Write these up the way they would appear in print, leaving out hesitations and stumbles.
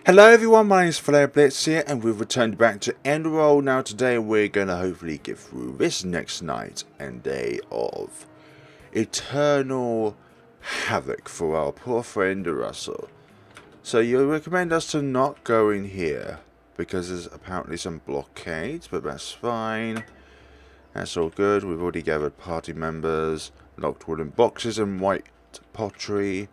Hello everyone, my name is FlareBlitzed here, and we've returned back to Enroll. Now today we're going to hopefully get through this next night and day of eternal havoc for our poor friend Russell. So you recommend us to not go in here, because there's apparently some blockades, but that's fine. That's all good. We've already gathered party members, locked wooden boxes and white pottery.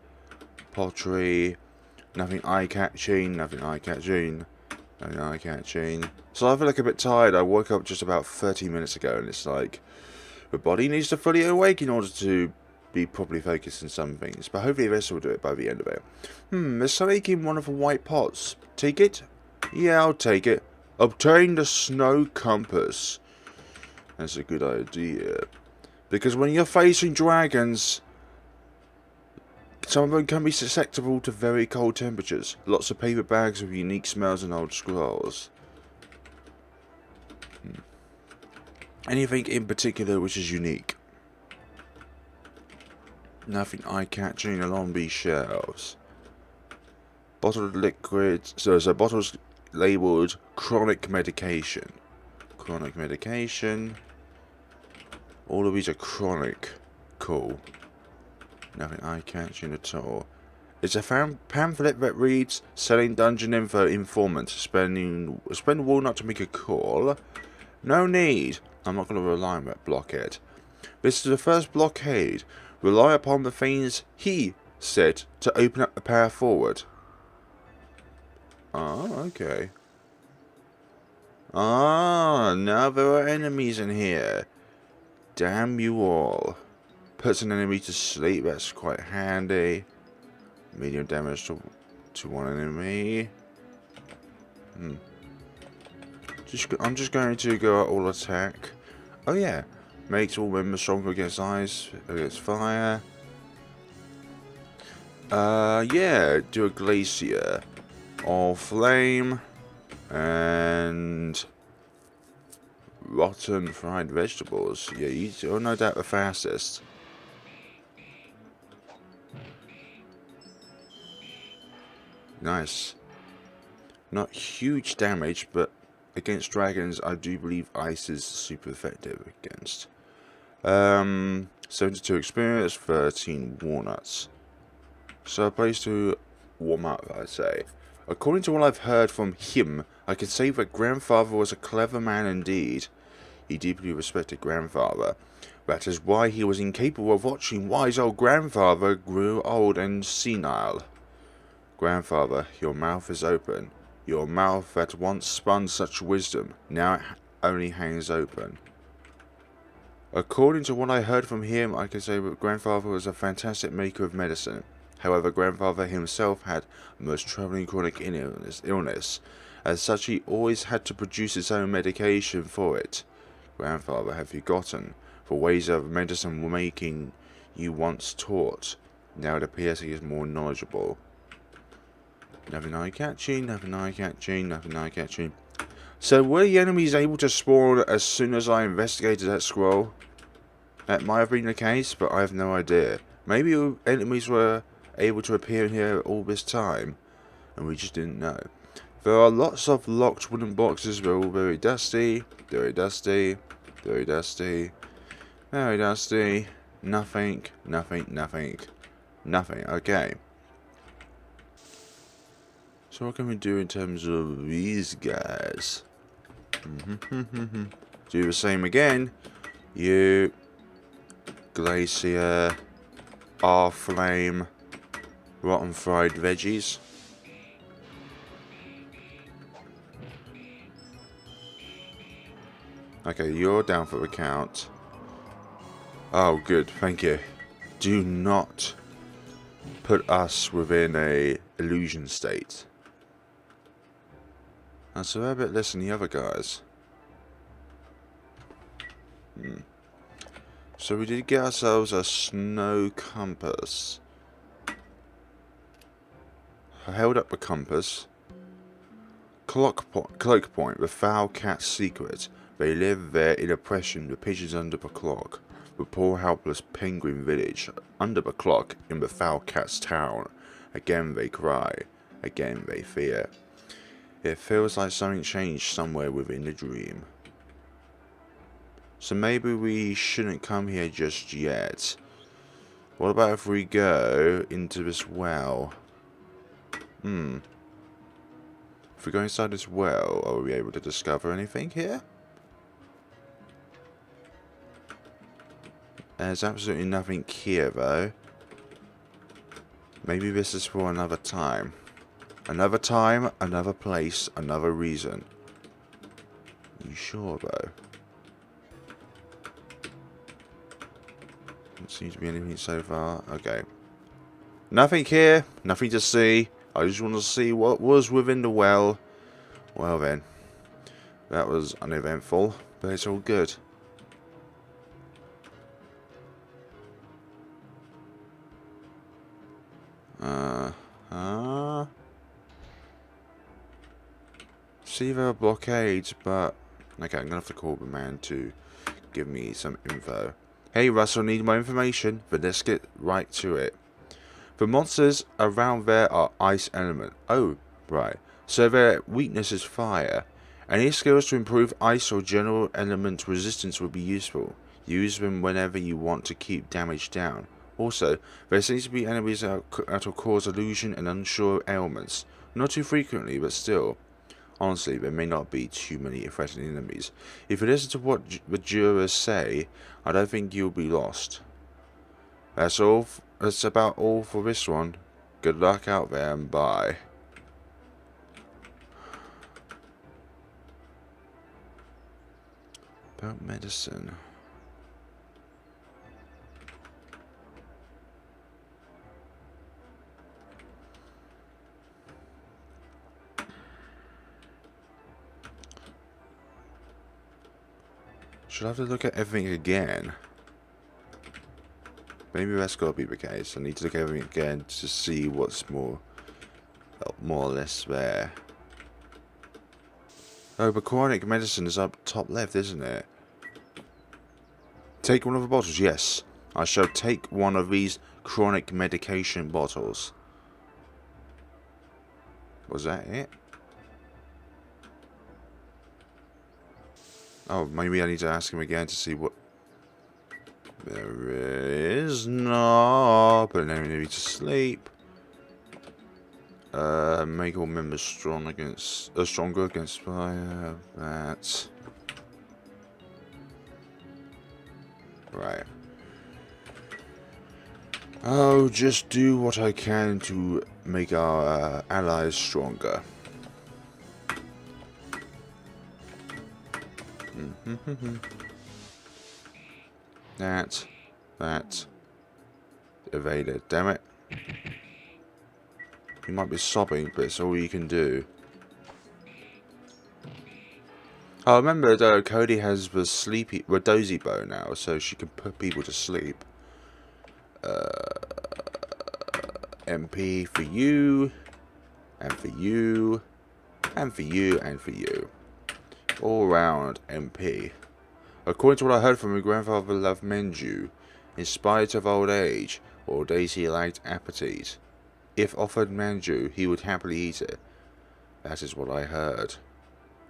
Nothing eye-catching, nothing eye-catching, nothing eye-catching. So I feel like a bit tired. I woke up just about 30 minutes ago and it's like, the body needs to fully awake in order to be properly focused in some things. But hopefully this will do it by the end of it. There's something in one of the white pots. Take it? Yeah, I'll take it. Obtain the snow compass. That's a good idea. Because when you're facing dragons, some of them can be susceptible to very cold temperatures. Lots of paper bags with unique smells and old scrolls. Anything in particular which is unique? Nothing eye-catching along these shelves. Bottled liquids. So bottles labelled chronic medication. Chronic medication. All of these are chronic. Cool. Nothing eye-catching at all. It's a pamphlet that reads, selling dungeon info informant. Spend walnut to make a call. No need. I'm not going to rely on that blockhead. This is the first blockade. Rely upon the things he said to open up the path forward. Oh, okay. Ah, now there are enemies in here. Damn you all. Puts an enemy to sleep, that's quite handy. Medium damage to one enemy. I'm just going to go out all attack. Oh yeah, makes all members stronger against ice, against fire. Yeah, do a glacier. All flame. And rotten fried vegetables. Yeah, you're no doubt the fastest. Nice. Not huge damage, but against dragons, I do believe ice is super effective against. 72 experience, 13 walnuts. So a place to warm up, I'd say. According to what I've heard from him, I can say that grandfather was a clever man indeed. He deeply respected grandfather. That is why he was incapable of watching wise old grandfather grew old and senile. Grandfather, your mouth is open. Your mouth that once spun such wisdom, now it only hangs open. According to what I heard from him, I can say that grandfather was a fantastic maker of medicine. However, grandfather himself had a most troubling chronic illness. As such, he always had to produce his own medication for it. Grandfather had forgotten the ways of medicine making you once taught. Now it appears he is more knowledgeable. Nothing eye-catching, nothing eye-catching, nothing eye-catching. So were the enemies able to spawn as soon as I investigated that scroll? That might have been the case, but I have no idea. Maybe enemies were able to appear in here all this time, and we just didn't know. There are lots of locked wooden boxes. They're all very dusty, very dusty, very dusty, very dusty. Nothing, nothing, nothing, nothing. Okay. So what can we do in terms of these guys? Do the same again. You, glacier, flame, rotten fried veggies. Okay, you're down for the count. Oh, good, thank you. Do not put us within a illusion state. And so they're a bit less than the other guys. So we did get ourselves a snow compass. I held up the compass. Cloak point, the foul cat's secret. They live there in oppression, the pigeons under the clock. The poor helpless penguin village, under the clock, in the foul cat's town. Again they cry. Again, they fear. It feels like something changed somewhere within the dream. So maybe we shouldn't come here just yet. What about if we go into this well? If we go inside this well, are we able to discover anything here? There's absolutely nothing here though. Maybe this is for another time. Another time, another place, another reason. You sure though? Doesn't seem to be anything so far. Okay. Nothing here, nothing to see. I just want to see what was within the well. Well then. That was uneventful, but it's all good. See, there are blockades, but... Okay, I'm going to have to call the man to give me some info. Hey, Russell, need more information? Then let's get right to it. The monsters around there are ice element. Oh, right. So their weakness is fire. Any skills to improve ice or general element resistance would be useful. Use them whenever you want to keep damage down. Also, there seems to be enemies that will cause illusion and unsure ailments. Not too frequently, but still. Honestly, there may not be too many threatening enemies. If you listen to what the jurors say, I don't think you'll be lost. That's all. That's about all for this one. Good luck out there and bye. About medicine. Should I have to look at everything again? Maybe that's got to be the case. I need to look at everything again to see what's more or less there. Oh, but chronic medicine is up top left, isn't it? Take one of the bottles. Yes, I shall take one of these chronic medication bottles. Was that it? Oh, maybe I need to ask him again to see what... There is not, but then we need to sleep. Make all members stronger against fire. That. Right. Oh, just do what I can to make our allies stronger. That. Evaded. Damn it. You might be sobbing, but it's all you can do. Oh, remember though, Cody has the dozy bow now, so she can put people to sleep. MP for you, and for you, and for you, and for you. All round MP. According to what I heard from my grandfather, loved manju. In spite of old age, or days he lacked appetite. If offered manju, he would happily eat it. That is what I heard.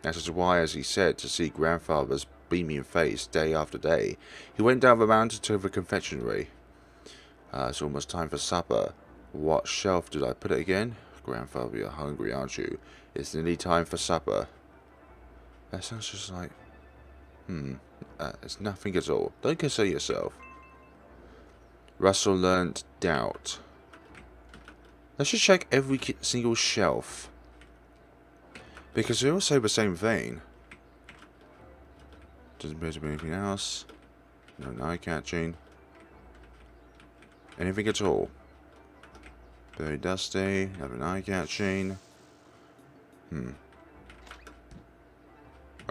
That is why, as he said, to see grandfather's beaming face day after day, he went down the mountain to the confectionery. It's almost time for supper. What shelf did I put it again? Grandfather, you're hungry, aren't you? It's nearly time for supper. That sounds just like... it's nothing at all. Don't concern yourself. Russell learned doubt. Let's just check every single shelf. Because they all say the same thing. Doesn't appear to be anything else. No eye catching. Anything at all. Very dusty. Have an eye catching.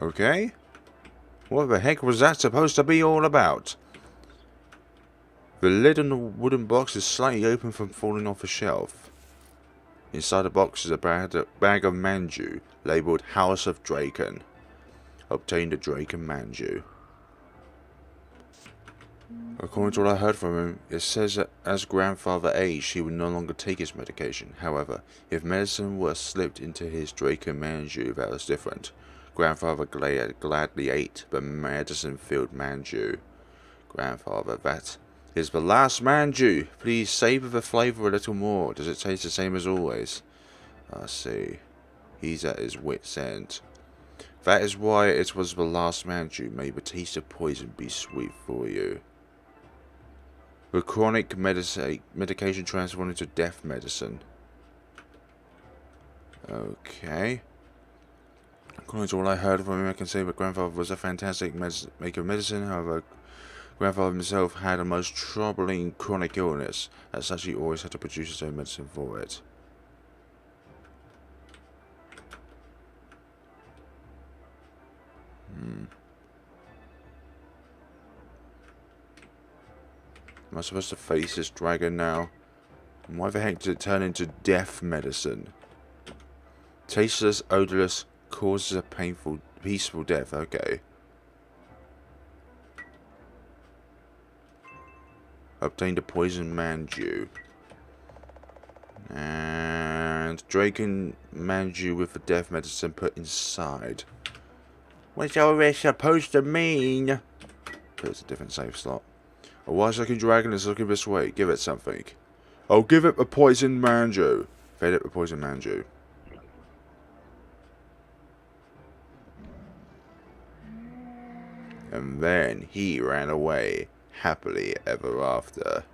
Okay. What the heck was that supposed to be all about? The lid on the wooden box is slightly open from falling off a shelf. Inside the box is a bag of manju, labelled House of Draken. Obtained a Draken manju. According to what I heard from him, it says that as grandfather aged, he would no longer take his medication. However, if medicine were slipped into his Draco manju, that was different. Grandfather gladly ate the medicine-filled manju. Grandfather, that is the last manju. Please savor the flavor a little more. Does it taste the same as always? I see. He's at his wit's end. That is why it was the last manju. May the taste of poison be sweet for you. The chronic medication transformed into death medicine. Okay. According to what I heard from him, I can say that grandfather was a fantastic maker of medicine. However, grandfather himself had a most troubling chronic illness. As such, he always had to produce his own medicine for it. Am I supposed to face this dragon now? And why the heck did it turn into death medicine? Tasteless, odorless, causes a painful, peaceful death. Okay. Obtained a poison manju. And Dragon manju with the death medicine put inside. What's all this supposed to mean? There's a different save slot. A wise-looking dragon is looking this way. Give it something. Oh, give it a poison manju. Fed it a poison manju. And then he ran away, happily ever after.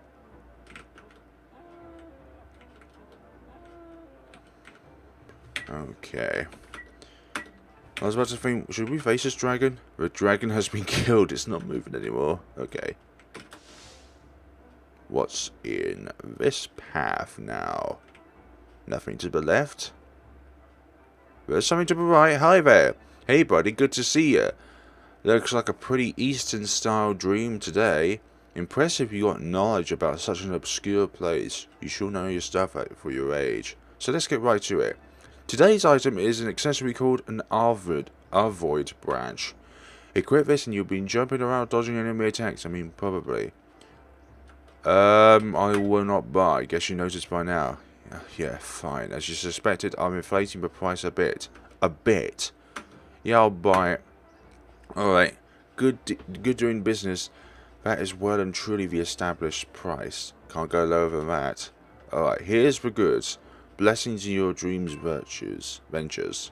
Okay. I was about to think, should we face this dragon? The dragon has been killed, it's not moving anymore. Okay. What's in this path now? Nothing to the left. There's something to the right. Hi there. Hey buddy, good to see you. Looks like a pretty Eastern style dream today. Impressive you got knowledge about such an obscure place. You sure know your stuff for your age. So let's get right to it. Today's item is an accessory called an Avoid branch. Equip this and you'll be jumping around dodging enemy attacks. I mean, probably. I will not buy. Guess you noticed by now. Yeah, fine. As you suspected, I'm inflating the price a bit. A bit? Yeah, I'll buy it. Alright. Good doing business. That is well and truly the established price. Can't go lower than that. Alright, here's the goods. Blessings in your dreams ventures.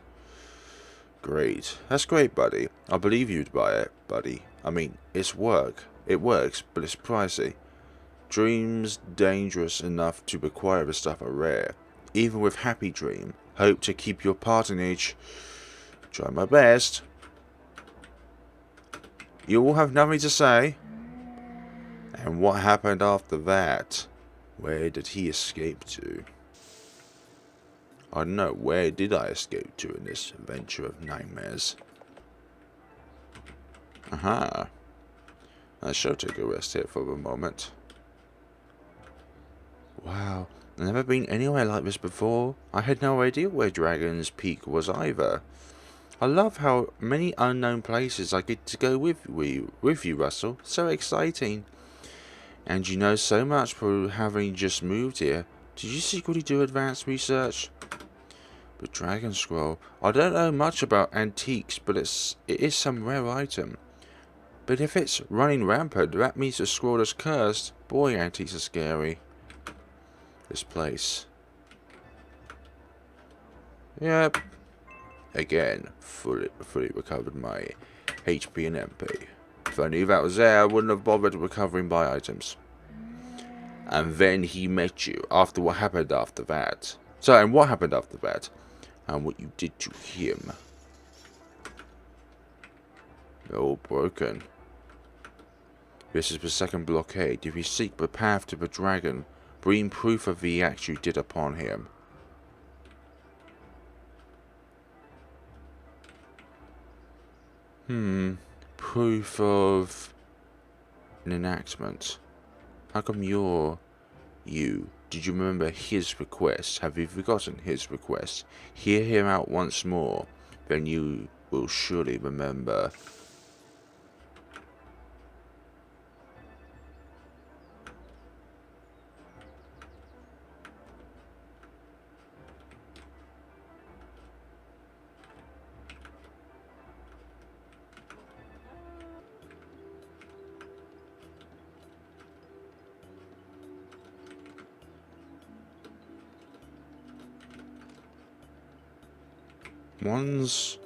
Great. That's great, buddy. I believe you'd buy it, buddy. I mean, it's work. It works, but it's pricey. Dreams dangerous enough to acquire the stuff are rare. Even with Happy Dream, hope to keep your patronage. Try my best. You all have nothing to say. And what happened after that? Where did he escape to? I don't know, where did I escape to in this adventure of nightmares? Aha. I shall take a rest here for a moment. Wow, I've never been anywhere like this before. I had no idea where Dragon's Peak was either. I love how many unknown places I get to go with you, Russell. So exciting. And you know so much for having just moved here. Did you secretly do advanced research? The Dragon Scroll. I don't know much about antiques, but it is some rare item. But if it's running rampant, that means the scroll is cursed. Boy, antiques are scary. This place. Yep. Again, fully recovered my HP and MP. If I knew that was there, I wouldn't have bothered recovering my items. And then he met you. After what happened after that. So, and what happened after that? And what you did to him. They're all broken. This is the second blockade. If you seek the path to the dragon, bring proof of the act you did upon him. Proof of an enactment. How come you're you? Did you remember his request? Have you forgotten his request? Hear him out once more, then you will surely remember. One's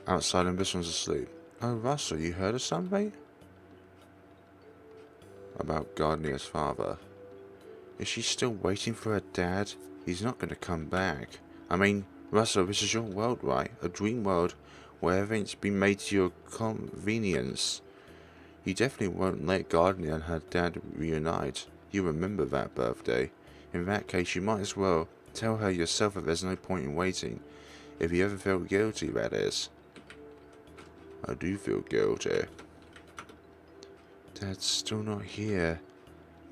outside and this one's asleep. Oh, Russell, you heard of something? About Gardenia's father. Is she still waiting for her dad? He's not going to come back. I mean, Russell, this is your world, right? A dream world where everything's been made to your convenience. You definitely won't let Gardenia and her dad reunite. You remember that birthday. In that case, you might as well tell her yourself that there's no point in waiting. If you ever feel guilty, that is. I do feel guilty. Dad's still not here.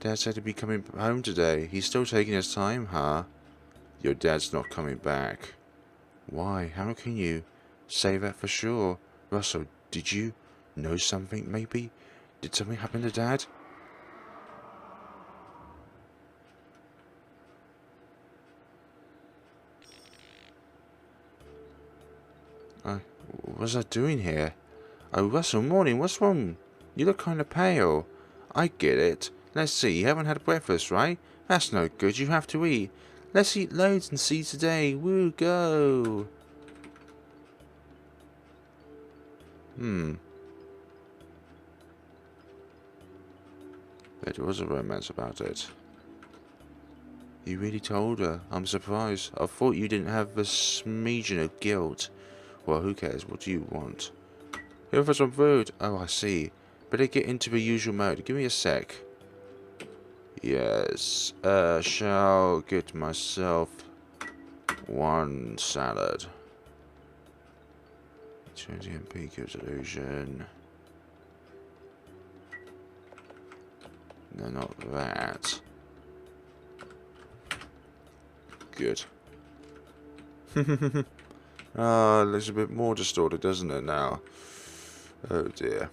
Dad said he'd be coming home today. He's still taking his time, huh? Your dad's not coming back. Why? How can you say that for sure? Russell, did you know something, maybe? Did something happen to Dad? What was I doing here? Oh, Russell, morning, what's wrong? You look kind of pale. I get it. Let's see, you haven't had breakfast, right? That's no good, you have to eat. Let's eat loads and see today. Woo, go! There was a romance about it. You really told her. I'm surprised. I thought you didn't have the smidgen of guilt. Well, who cares? What do you want? Here for some food. Oh, I see. Better get into the usual mode. Give me a sec. Yes. Shall get myself one salad. 20 MP gives illusion. No, not that. Good. Ah, it looks a bit more distorted, doesn't it now? Oh dear.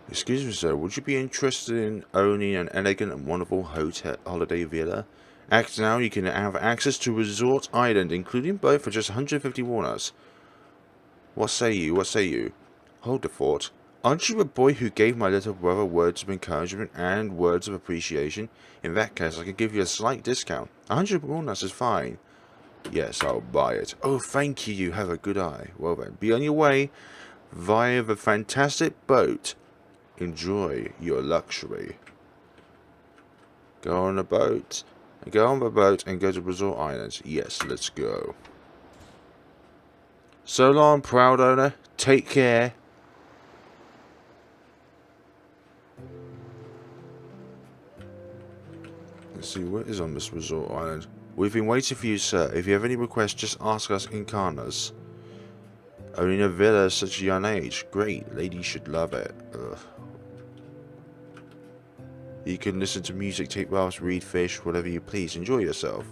Excuse me, sir. Would you be interested in owning an elegant and wonderful hotel holiday villa? Act now. You can have access to Resort Island, including both, for just 150 walnuts. What say you? What say you? Hold the fort. Aren't you the boy who gave my little brother words of encouragement and words of appreciation? In that case, I can give you a slight discount. 100 walnuts is fine. Yes, I'll buy it. Oh, thank you. You have a good eye. Well then, be on your way via the fantastic boat. Enjoy your luxury. Go on the boat. Go on the boat and go to Resort Islands. Yes, let's go. So long, proud owner. Take care. Let's see what is on this Resort Island. We've been waiting for you, sir. If you have any requests, just ask us in Karnas. Owning a villa at such a young age. Great. Ladies should love it. Ugh. You can listen to music, take baths, read, fish, whatever you please. Enjoy yourself.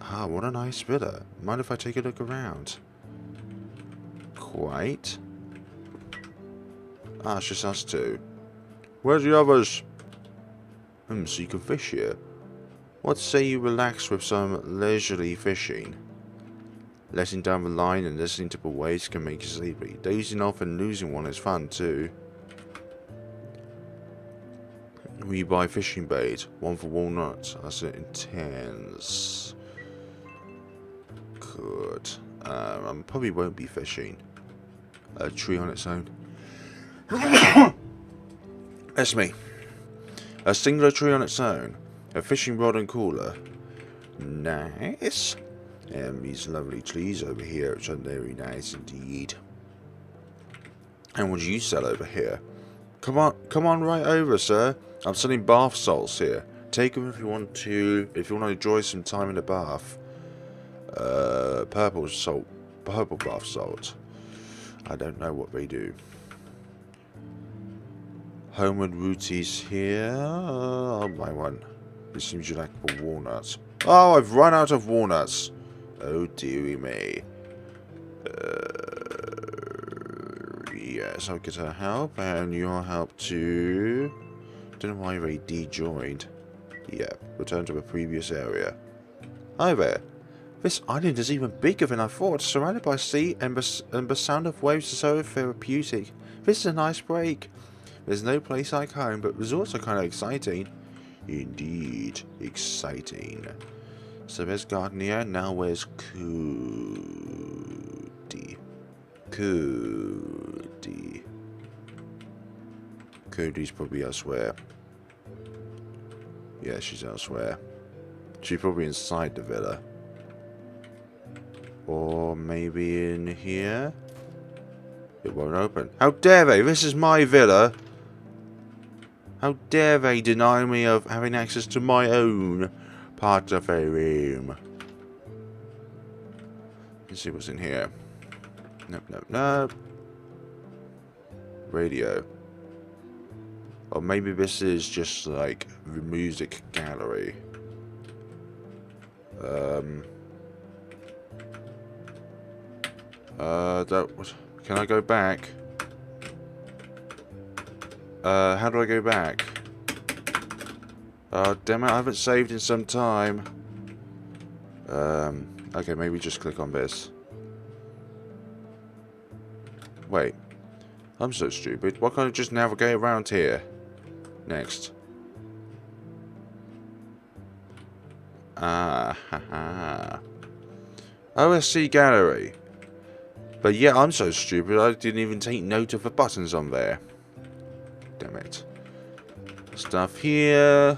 Ah, what a nice villa. Mind if I take a look around? Quite. Ah, it's just us two. Where's the others? So you can fish here. What say you relax with some leisurely fishing? Letting down the line and listening to the waves can make you sleepy. Dozing off and losing one is fun too. We buy fishing bait. One for walnuts. I said intense. Good. I probably won't be fishing. A tree on its own. That's me. A singular tree on its own. A fishing rod and cooler. Nice. And these lovely trees over here, which are very nice indeed. And what do you sell over here? Come on right over, sir. I'm selling bath salts here. Take them if you want to enjoy some time in the bath. Purple bath salt. I don't know what they do. Homeward rooties here. I'll buy one. It seems you like the walnuts. Oh, I've run out of walnuts. Oh dearie me. Yes, I'll get her help and your help too. Don't know why they de-joined. Yeah, return to the previous area. Hi there. This island is even bigger than I thought. Surrounded by sea and the sound of waves is so therapeutic. This is a nice break. There's no place like home, but resorts are kind of exciting. Indeed, exciting. So there's Gardenia, now where's Cody? Cody's probably elsewhere. Yeah, she's elsewhere. She's probably inside the villa. Or maybe in here? It won't open. How dare they? This is my villa. How dare they deny me of having access to my own part of a room. Let's see what's in here. Nope. Radio. Or maybe this is just like the music gallery. Can I go back? How do I go back? Oh, damn it, I haven't saved in some time. Okay, maybe just click on this. Wait. I'm so stupid. Why can't I just navigate around here? Next. OSC gallery. But yeah, I'm so stupid I didn't even take note of the buttons on there. Damn it. Stuff here.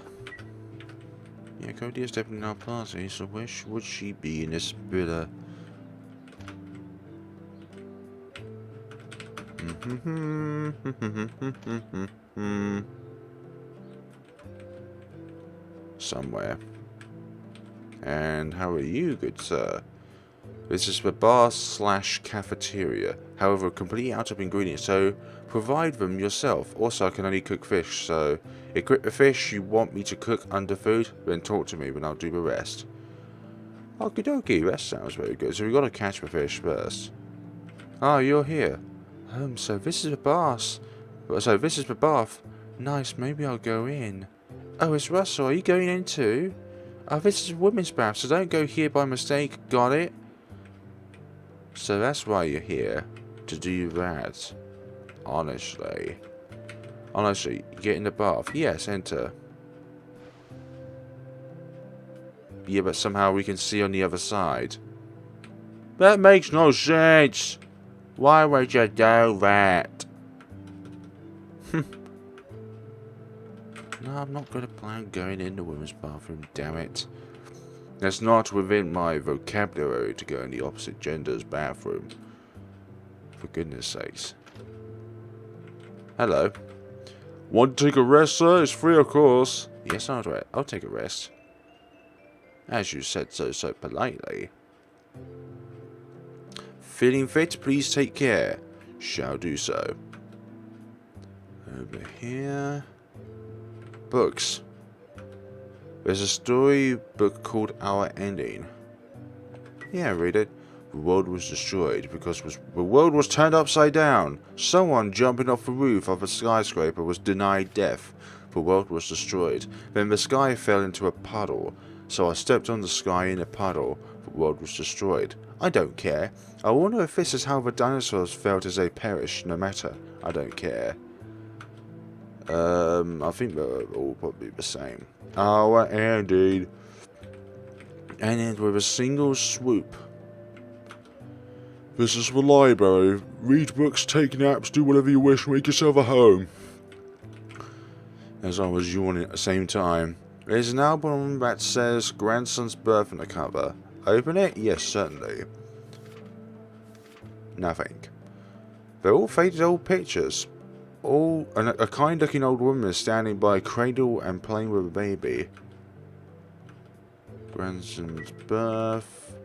Yeah, Cody is definitely in our party, so where would she be in this villa? Somewhere. And how are you, good sir? This is the bar / cafeteria. However, completely out of ingredients, so provide them yourself. Also, I can only cook fish, so equip the fish you want me to cook under food, then talk to me, and I'll do the rest. Okie dokie, that sounds very good. So we've got to catch the fish first. Oh, you're here. So this is the bath. So this is the bath. Nice, maybe I'll go in. Oh, it's Russell. Are you going in too? Oh, this is a women's bath, so don't go here by mistake. Got it? So that's why you're here. To do that. Honestly, get in the bath. Yes, enter. Yeah, but somehow we can see on the other side. That makes no sense. Why would you do that? No, I'm not going to plan going in the women's bathroom, damn it. That's not within my vocabulary to go in the opposite gender's bathroom. For goodness sakes. Hello. Want to take a rest, sir? It's free, of course. Yes, I'll take a rest. As you said so politely. Feeling fit? Please take care. Shall do so. Over here. Books. There's a story book called Our Ending. Yeah, read it. The world was destroyed because the world was turned upside down. Someone jumping off the roof of a skyscraper was denied death. The world was destroyed. Then the sky fell into a puddle. So I stepped on the sky in a puddle. The world was destroyed. I don't care. I wonder if this is how the dinosaurs felt as they perished. No matter. I don't care. I think they're all probably the same. Our ending. Ended with a single swoop. This is the library. Read books, take naps, do whatever you wish, make yourself a home. As I was yawning at the same time. There's an album that says Grandson's Birth on the cover. Open it? Yes, certainly. Nothing. They're all faded old pictures. A kind-looking old woman is standing by a cradle and playing with a baby. Grandson's birth.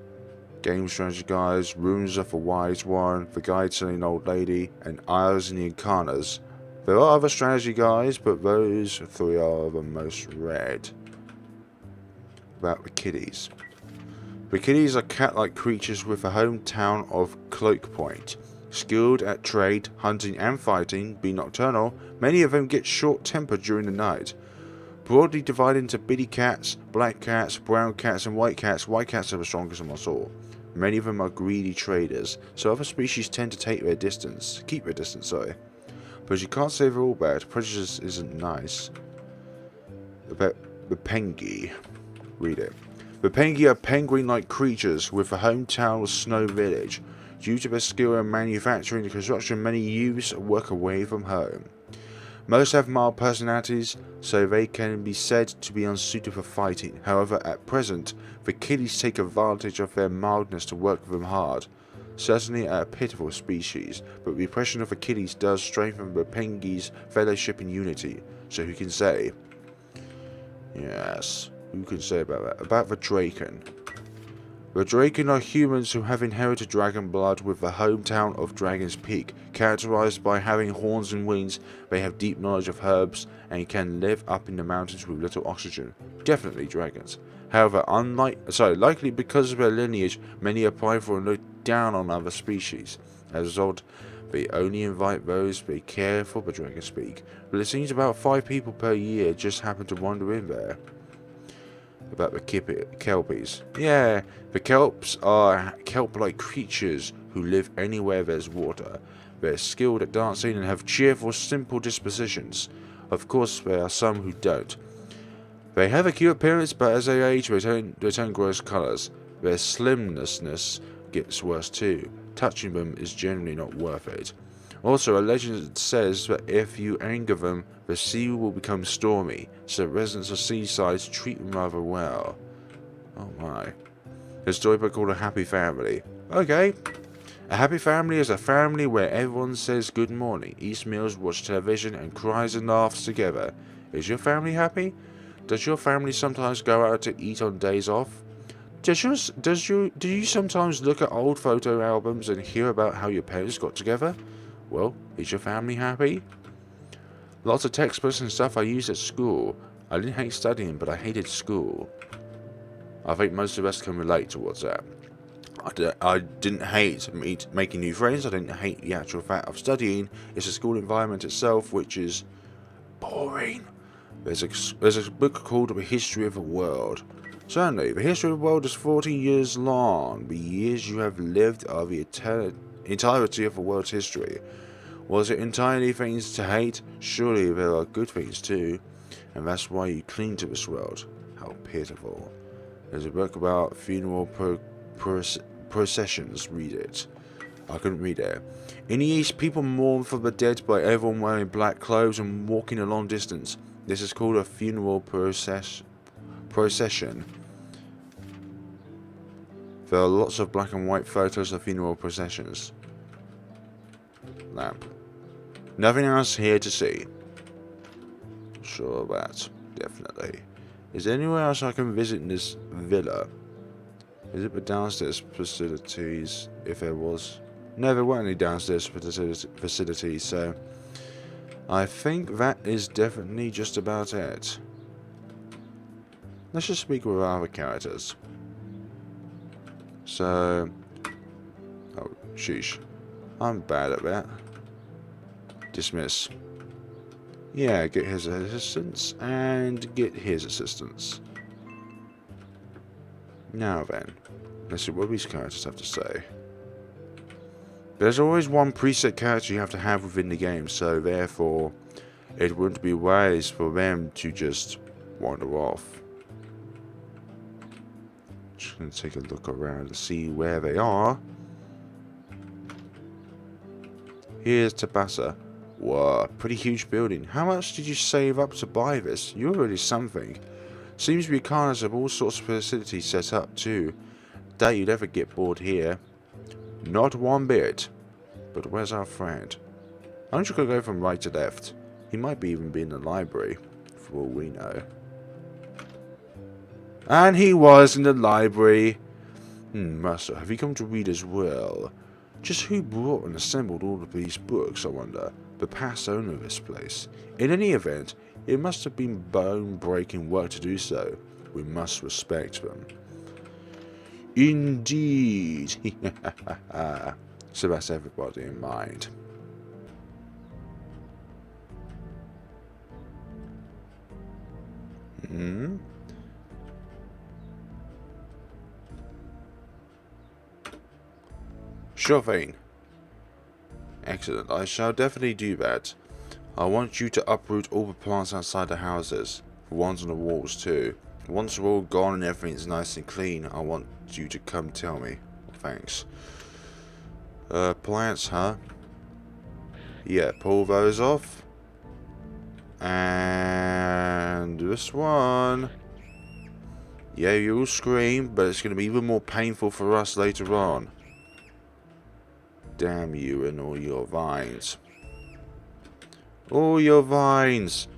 Game strategy guys. Runes of a wise one. The guide selling old lady. And Eyes in the Incarnas. There are other strategy guides, but those three are the most read. About the kiddies. The kiddies are cat-like creatures with a hometown of Cloak Point. Skilled at trade, hunting and fighting, be nocturnal, many of them get short-tempered during the night. Broadly divided into bitty cats, black cats, brown cats and white cats. White cats are the strongest of us all. Many of them are greedy traders, so other species tend to keep their distance, But you can't say they're all bad. Prejudice isn't nice. The Pengi. Read it. The Pengi are penguin-like creatures with a hometown Snow Village. Due to their skill in manufacturing and construction, many youths work away from home. Most have mild personalities, so they can be said to be unsuited for fighting. However, at present, the kiddies take advantage of their mildness to work them hard. Certainly a pitiful species, but the oppression of the kiddies does strengthen the Pengi's fellowship and unity. So who can say? Yes, who can say about that? About the Draken. The Draken are humans who have inherited dragon blood with the hometown of Dragon's Peak. Characterized by having horns and wings, they have deep knowledge of herbs and can live up in the mountains with little oxygen. Definitely dragons. However, likely because of their lineage, many are prideful and look down on other species. As a result, they only invite those they care for the Dragon's Peak. But it seems about 5 people per year just happen to wander in there. About the Kelpies. Yeah, the Kelps are kelp-like creatures who live anywhere there's water. They're skilled at dancing and have cheerful, simple dispositions. Of course, there are some who don't. They have a cute appearance, but as they age, they turn gross colours. Their slimness gets worse too. Touching them is generally not worth it. Also, a legend says that if you anger them, the sea will become stormy, so residents of Seaside treat them rather well. Oh my. There's a storybook called A Happy Family. Okay. A happy family is a family where everyone says good morning, eats meals, watches television, and cries and laughs together. Is your family happy? Does your family sometimes go out to eat on days off? Do you sometimes look at old photo albums and hear about how your parents got together? Well, is your family happy? Lots of textbooks and stuff I used at school. I didn't hate studying, but I hated school. I think most of us can relate towards that. I didn't hate making new friends. I didn't hate the actual fact of studying. It's the school environment itself which is boring. There's a book called The History of the World. Certainly, the history of the world is 40 years long. The years you have lived are the entirety of the world's history. Was it entirely things to hate? Surely there are good things too. And that's why you cling to this world. How pitiful. There's a book about funeral processions. Read it. I couldn't read it. In the East, people mourn for the dead by everyone wearing black clothes and walking a long distance. This is called a funeral procession. There are lots of black and white photos of funeral processions. Lamp. Nothing else here to see. Sure of that. Definitely. Is there anywhere else I can visit in this villa? Is it the downstairs facilities, if there was? No, there weren't any downstairs facilities, so I think that is definitely just about it. Let's just speak with our other characters. So, oh, sheesh. I'm bad at that. Dismiss. Yeah, get his assistance and get his assistance. Now then, let's see what these characters have to say. There's always one preset character you have to have within the game, so therefore it wouldn't be wise for them to just wander off. Just gonna take a look around to see where they are. Here's Tabitha. Whoa, pretty huge building. How much did you save up to buy this? You're really something. Seems to be cars of all sorts of facilities set up too. Doubt you'd ever get bored here. Not one bit. But where's our friend? Aren't you gonna go from right to left? He might even be in the library, for all we know. And he was in the library. Master, have you come to read as well? Just who brought and assembled all of these books, I wonder? The past owner of this place. In any event, it must have been bone-breaking work to do so. We must respect them. Indeed. So that's everybody in mind. Sure thing. Excellent. I shall definitely do that. I want you to uproot all the plants outside the houses. The ones on the walls too. Once we're all gone and everything's nice and clean, I want you to come tell me. Thanks. Plants, huh? Yeah, pull those off. And this one. Yeah, you'll scream, but it's going to be even more painful for us later on. Damn you and all your vines. All your vines.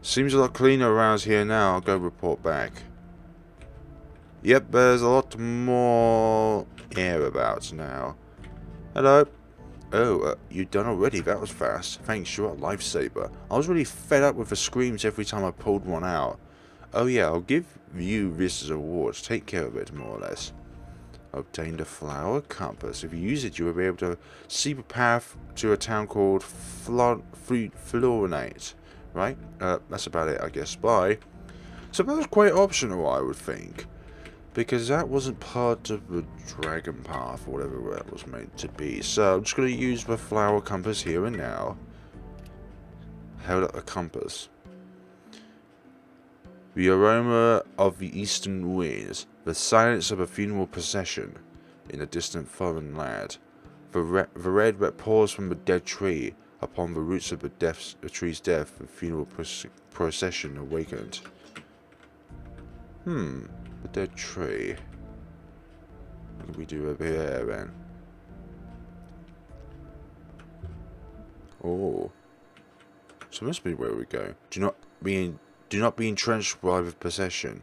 Seems a lot cleaner around here now. I'll go report back. Yep, there's a lot more air about now. Hello. Oh, you done already? That was fast. Thanks, you're a lifesaver. I was really fed up with the screams every time I pulled one out. Oh yeah, I'll give you this as a reward. Take care of it, more or less. Obtained a flower compass. If you use it, you will be able to see the path to a town called Florinate. Right? That's about it, I guess. Bye. So that was quite optional, I would think. Because that wasn't part of the dragon path, or whatever that was meant to be. So I'm just going to use the flower compass here and now. Held up the compass. The aroma of the eastern winds. The silence of a funeral procession in a distant foreign land. The red that pours from the dead tree upon the roots of the tree's death. The funeral procession awakened. The dead tree. What can we do over here then? Oh. So this must be where we go. Do not be entrenched by the procession.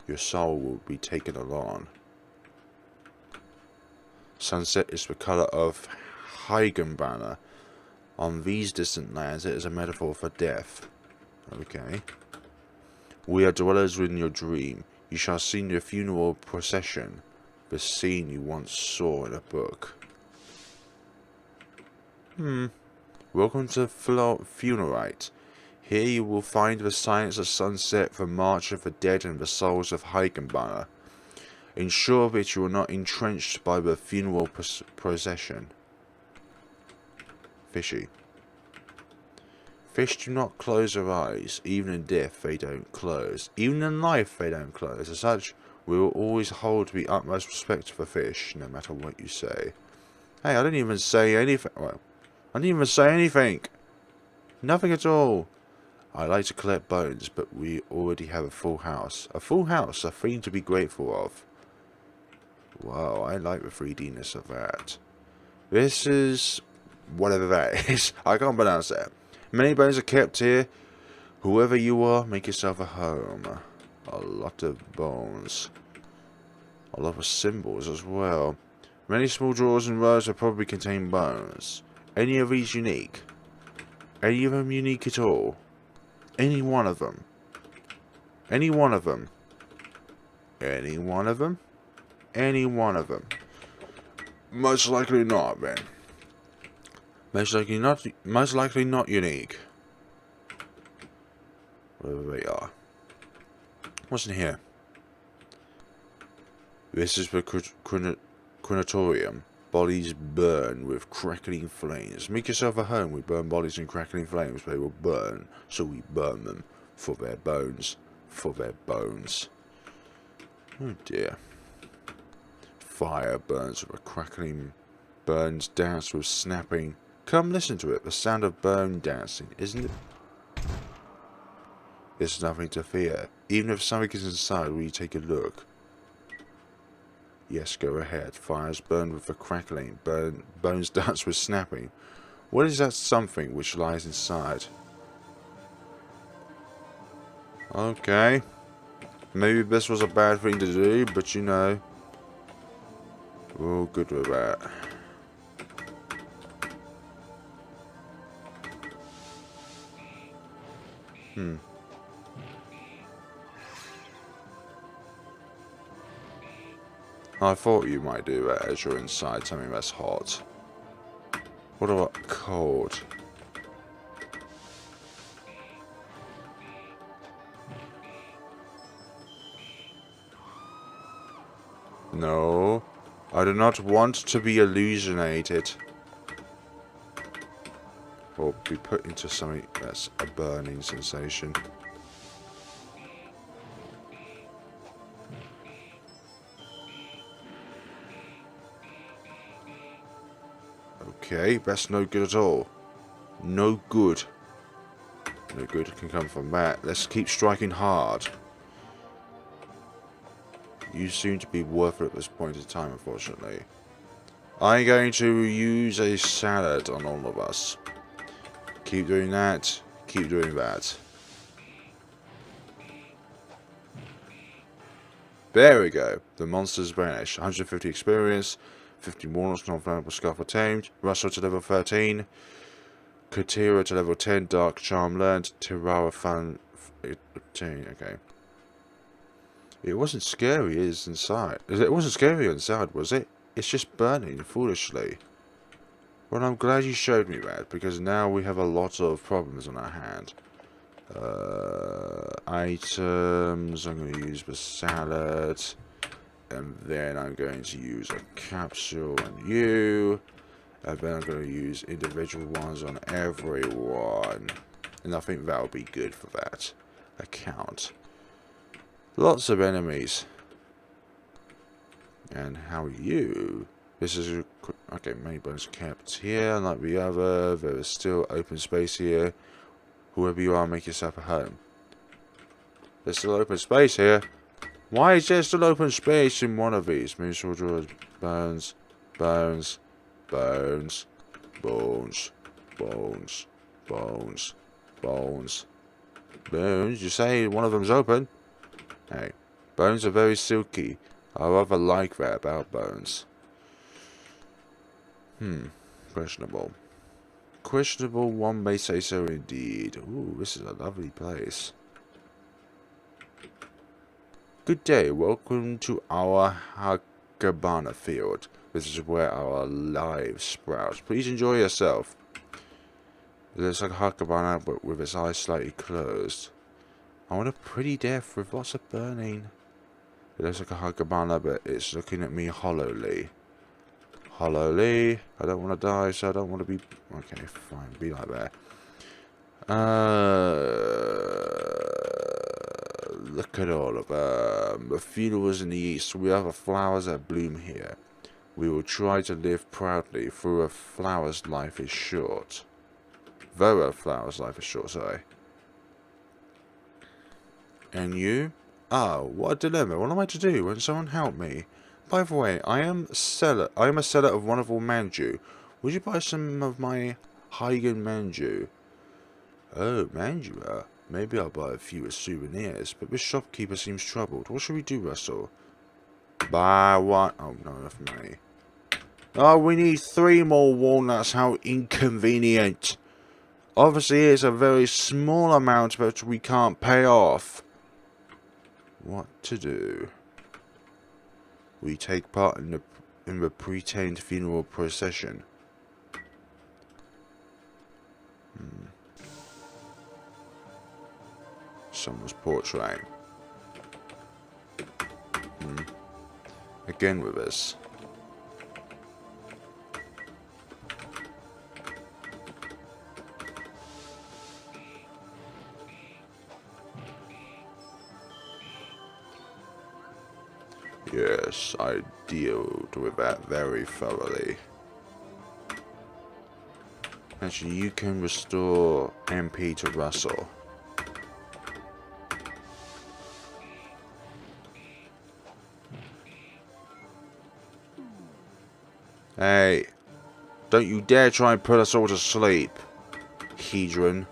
Your soul will be taken along. Sunset is the colour of Heigenbanner. On these distant lands, it is a metaphor for death. Okay. We are dwellers in your dream. You shall see the funeral procession, the scene you once saw in a book. Welcome to Funerite. Here you will find the silence of sunset, the march of the dead, and the souls of Heigenbanner. Ensure that you are not entrenched by the funeral procession. Fishy. Fish do not close their eyes. Even in death they don't close. Even in life they don't close. As such, we will always hold the utmost respect for fish, no matter what you say. Hey, I didn't even say anything. Well, I didn't even say anything. Nothing at all. I like to collect bones, but we already have a full house. A full house, a thing to be grateful of. Wow, I like the 3D-ness of that. This is... whatever that is. I can't pronounce that. Many bones are kept here. Whoever you are, make yourself a home. A lot of bones. A lot of symbols as well. Many small drawers and rows will probably contain bones. Any of these unique? Any of them unique at all? Any one of them? Any one of them? Any one of them? Any one of them? Most likely not, then. Most likely not unique. Wherever they are. What's in here? This is the crematorium. Bodies burn with crackling flames. Make yourself a home. We burn bodies in crackling flames. They will burn. So we burn them. For their bones. For their bones. Oh dear. Fire burns with a crackling. Burns dance with snapping. Come listen to it. The sound of bone dancing. Isn't it? There's nothing to fear. Even if something is inside, will you take a look? Yes, go ahead. Fires burn with the crackling. Bones dance with snapping. What is that something which lies inside? Okay. Maybe this was a bad thing to do, but you know. We're all good with that. I thought you might do that as you're inside something that's hot. What about cold? No, I do not want to be illusionated. Or be put into something that's a burning sensation. Okay, that's no good at all. No good. No good can come from that. Let's keep striking hard. You seem to be worth it at this point in time, unfortunately. I'm going to use a salad on all of us. Keep doing that. Keep doing that. There we go. The monsters vanish. 150 experience. 50 walnuts, non-flammable scuffle tamed. Russell to level 13. Katira to level 10. Dark charm learned. Tirara fun obtained. Okay. It wasn't scary inside. It wasn't scary inside, was it? It's just burning foolishly. Well, I'm glad you showed me that, because now we have a lot of problems on our hand. Items. I'm going to use the salad. And then I'm going to use a capsule on you. And then I'm going to use individual ones on everyone. And I think that'll be good for that account. Lots of enemies. And how are you? This is a... Okay, many bones kept here. Like the other, there is still open space here. Whoever you are, make yourself a home. There's still open space here. Why is there still open space in one of these? Moonsaw drawers, bones, bones, bones, bones, bones, bones, bones, bones. You say one of them's open? Hey, bones are very silky. I rather like that about bones. Questionable. Questionable, one may say so indeed. Ooh, this is a lovely place. Good day, welcome to our Hakabana field. This is where our lives sprout. Please enjoy yourself. It looks like a Hakabana, but with its eyes slightly closed. I want a pretty death with lots of burning. It looks like a Hakabana, but it's looking at me hollowly. Hollowly. I don't want to die, so I don't want to be... Okay, fine. Be like that. Look at all of them. The funeral is in the east. We have the flowers that bloom here. We will try to live proudly, for a flower's life is short. Though a flower's life is short, sorry. And you? Oh, what a dilemma. What am I to do? Won't someone help me? By the way, I am a seller of wonderful manju. Would you buy some of my Hagen manju? Oh, manju. Maybe I'll buy a few as souvenirs, but this shopkeeper seems troubled. What should we do, Russell? Buy one. Oh, not enough money. Oh, we need 3 more walnuts. How inconvenient. Obviously, it's a very small amount, but we can't pay off. What to do? We take part in the pretend funeral procession. Someone's portrait. Again with us. Yes, I dealt with that very thoroughly. Actually, you can restore MP to Russell. Hey, don't you dare try and put us all to sleep, Hedron.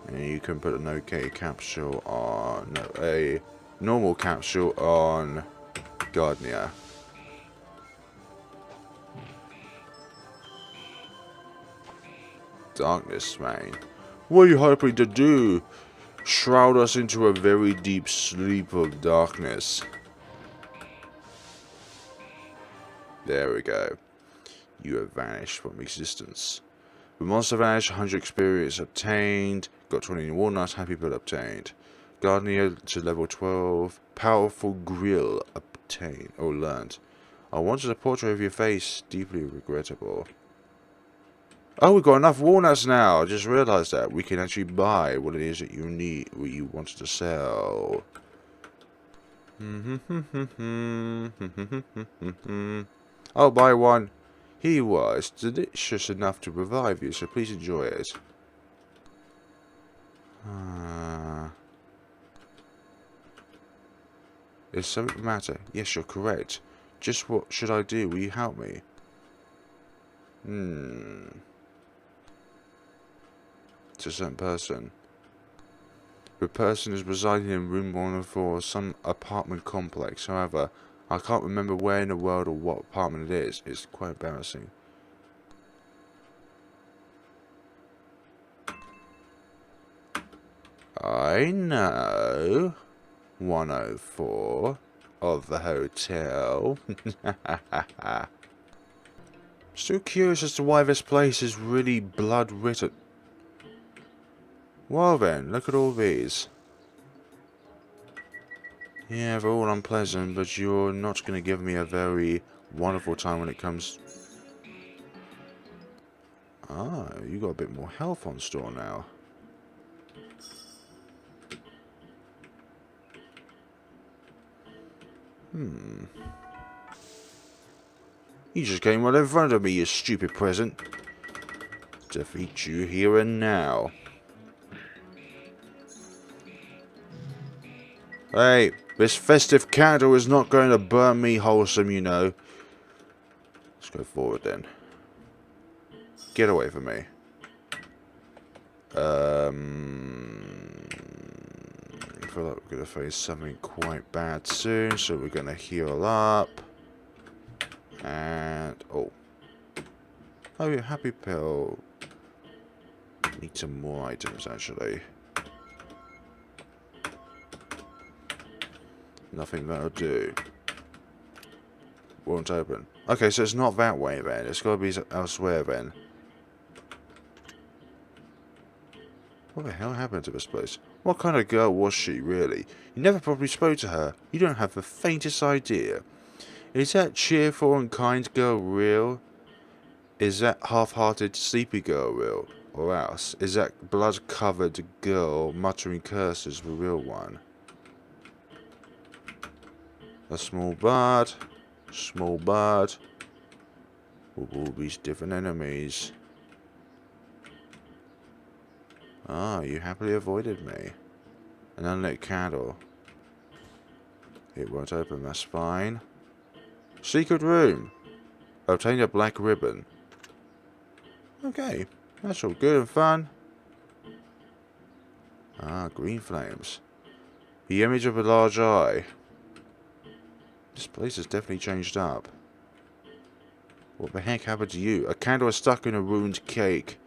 And you can put an okay capsule on... No, a normal capsule on Gardenia. Darkness, man. What are you hoping to do? Shroud us into a very deep sleep of darkness. There we go. You have vanished from existence. The monster vanished, 100 experience obtained. Got 20 walnuts, happy but obtained. Gardenia to level 12. Powerful grill obtained or learned. I wanted a portrait of your face, deeply regrettable. Oh, we've got enough walnuts now. I just realised that. We can actually buy what it is that you need, what you wanted to sell. I'll buy one. Here you are. It's delicious enough to revive you, so please enjoy it. Is something the matter? Yes, you're correct. Just what should I do? Will you help me? It's a certain person. The person is residing in room 104 of some apartment complex. However, I can't remember where in the world or what apartment it is. It's quite embarrassing. I know. 104 of the hotel. Still curious as to why this place is really blood-written. Well then, look at all these. Yeah, they're all unpleasant, but you're not going to give me a very wonderful time when it comes... Ah, you got a bit more health on store now. You just came right in front of me, you stupid present. Defeat you here and now. Hey, this festive candle is not going to burn me wholesome, you know. Let's go forward then. Get away from me. I feel like we're going to face something quite bad soon, so we're going to heal up. And, oh, yeah, happy pill. Need some more items, actually. Nothing that'll do. Won't open. Okay, so it's not that way then. It's got to be elsewhere then. What the hell happened to this place? What kind of girl was she, really? You never probably spoke to her. You don't have the faintest idea. Is that cheerful and kind girl real? Is that half-hearted sleepy girl real? Or else, is that blood-covered girl muttering curses the real one? A small bird with all these different enemies. Ah, you happily avoided me. An unlit candle. It won't open, that's fine. Secret room. Obtain a black ribbon. Okay, that's all good and fun. Ah, green flames. The image of a large eye. This place has definitely changed up. What the heck happened to you? A candle is stuck in a ruined cake.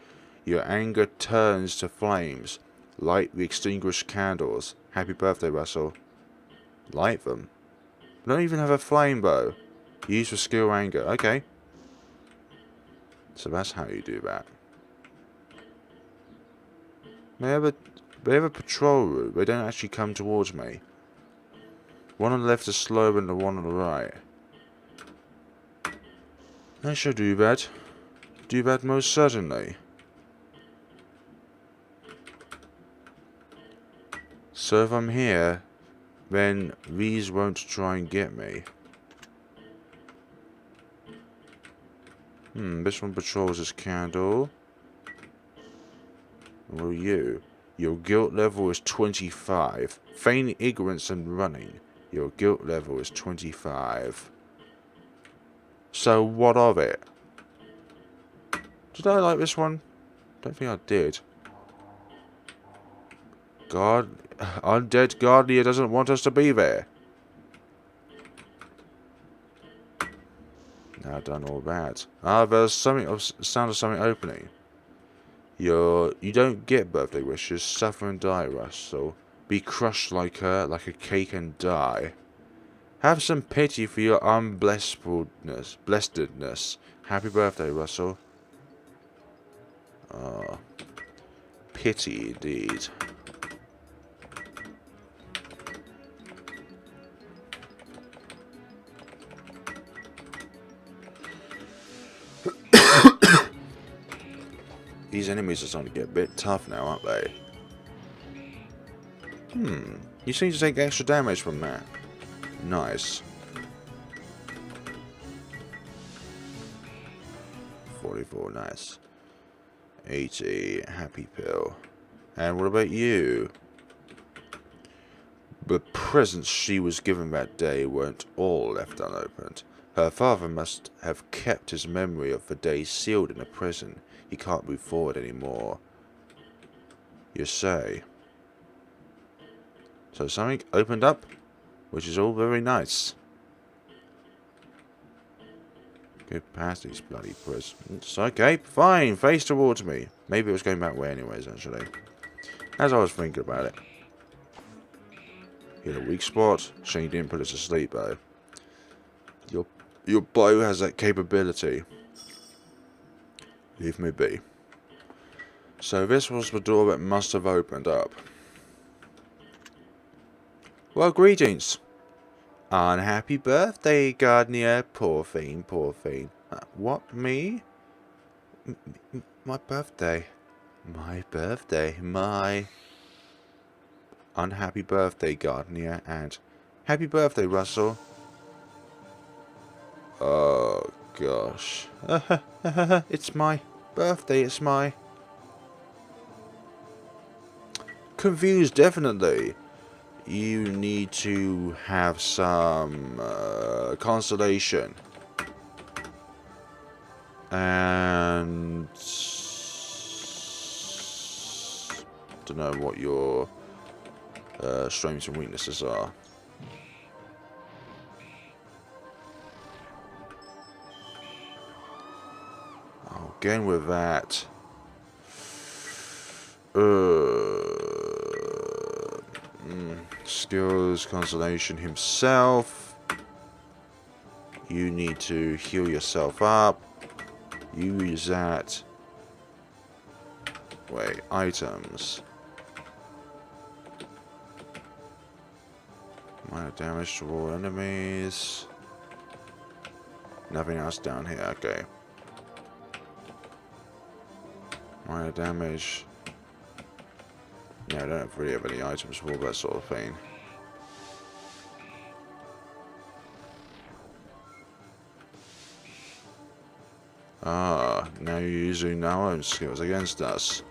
Your anger turns to flames. Light the extinguished candles. Happy birthday, Russell. Light them. I don't even have a flame bow. Use for skill anger. Okay. So that's how you do that. They have a patrol route. They don't actually come towards me. One on the left is slower than the one on the right. I shall do that. Do that most certainly. So if I'm here, then these won't try and get me. This one patrols this candle. Well, you. Your guilt level is 25. Feign ignorance and running. Your guilt level is 25. So what of it? Did I like this one? Don't think I did. Undead Guardian doesn't want us to be there. Now I've done all that. Ah, there's sound of something opening. You don't get birthday wishes. Suffer and die, Russell. Be crushed like her, like a cake, and die. Have some pity for your blessedness. Happy birthday, Russell. Ah, pity indeed. These enemies are starting to get a bit tough now, aren't they? You seem to take extra damage from that. Nice. 44, nice. 80, happy pill. And what about you? The presents she was given that day weren't all left unopened. Her father must have kept his memory of the day sealed in a prison. He can't move forward anymore. You say. So something opened up, which is all very nice. Get past these bloody prisons. Okay, fine, face towards me. Maybe it was going that way anyways, actually. As I was thinking about it. Hit a weak spot. Shame you didn't put us to sleep, though. Your bow has that capability. Leave me be. So this was the door that must have opened up. Well, greetings. Unhappy birthday, Gardener. Poor thing, poor thing. What, me? My birthday. My birthday. My... Unhappy birthday, Gardener, and happy birthday, Russell. Oh, gosh. It's my birthday, it's my... Confused, definitely. You need to have some consolation. And... don't know what your... strengths and weaknesses are. I'll again with that. Skills, consolation himself. You need to heal yourself up. Use that. Wait, items. Minor damage to all enemies. Nothing else down here, okay. Minor damage. Yeah, I don't really have any items for all that sort of thing. Ah, now you're using our own skills against us.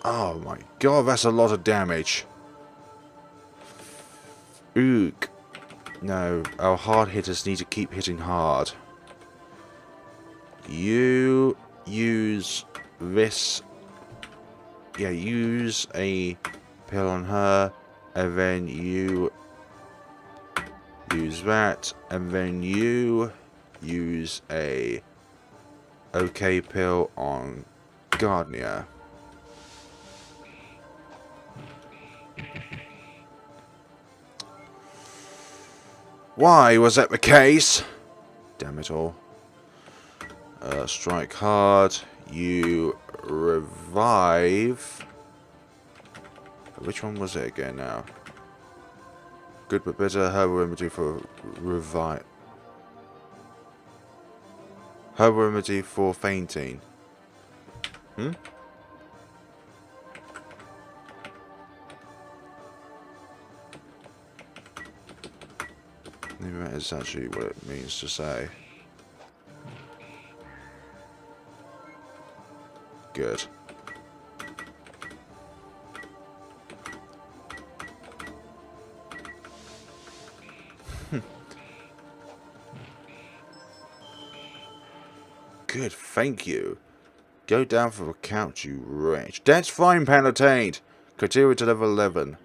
Oh my god, that's a lot of damage. Ook. No, our hard hitters need to keep hitting hard. You use this. Yeah, use a pill on her, and then you use that, and then you use a okay pill on Gardener. Why was that the case? Damn it all. Strike hard. You revive. Which one was it again now? Good but bitter. Herbal remedy for revive. Herbal remedy for fainting. Hmm? Maybe that is actually what it means to say. Good. Good, thank you. Go down from the couch, you wretch. That's frying pan attained. Criteria to level 11.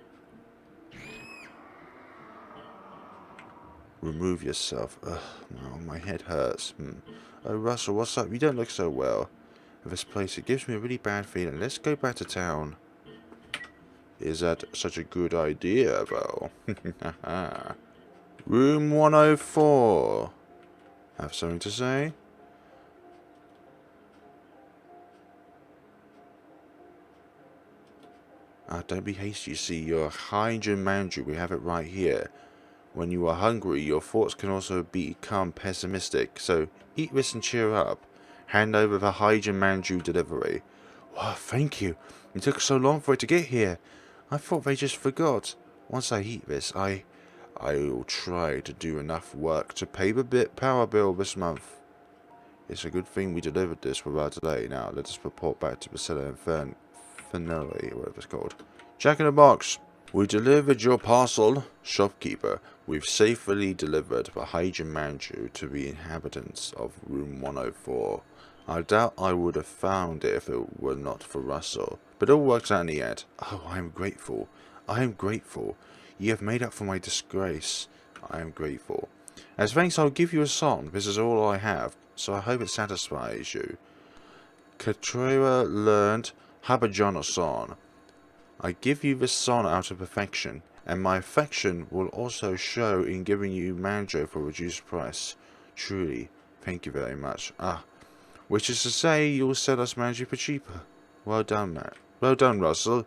Remove yourself. Ugh, no, my head hurts. Oh, Russell, what's up? You don't look so well. This place, it gives me a really bad feeling. Let's go back to town. Is that such a good idea, though? Room 104. Have something to say? Don't be hasty, you see. You're high in Jumanji. We have it right here. When you are hungry, your thoughts can also become pessimistic. So, eat this and cheer up. Hand over the Hygiene Manju delivery. Wow, thank you. It took so long for it to get here. I thought they just forgot. Once I eat this, I'll try to do enough work to pay the power bill this month. It's a good thing we delivered this without delay. Now, let us report back to Priscilla and Finale, whatever it's called. Jack in the Box. We delivered your parcel, shopkeeper. We've safely delivered the Hygiene Manju to the inhabitants of room 104. I doubt I would have found it if it were not for Russell, but it all worked out in the end. Oh, I am grateful. I am grateful. You have made up for my disgrace. I am grateful. As thanks, I'll give you a song. This is all I have, so I hope it satisfies you. Katrera learned Habajana song. I give you this song out of affection, and my affection will also show in giving you Manjo for a reduced price. Truly, thank you very much. Which is to say, you'll sell us Manjo for cheaper. Well done, Matt. Well done, Russell.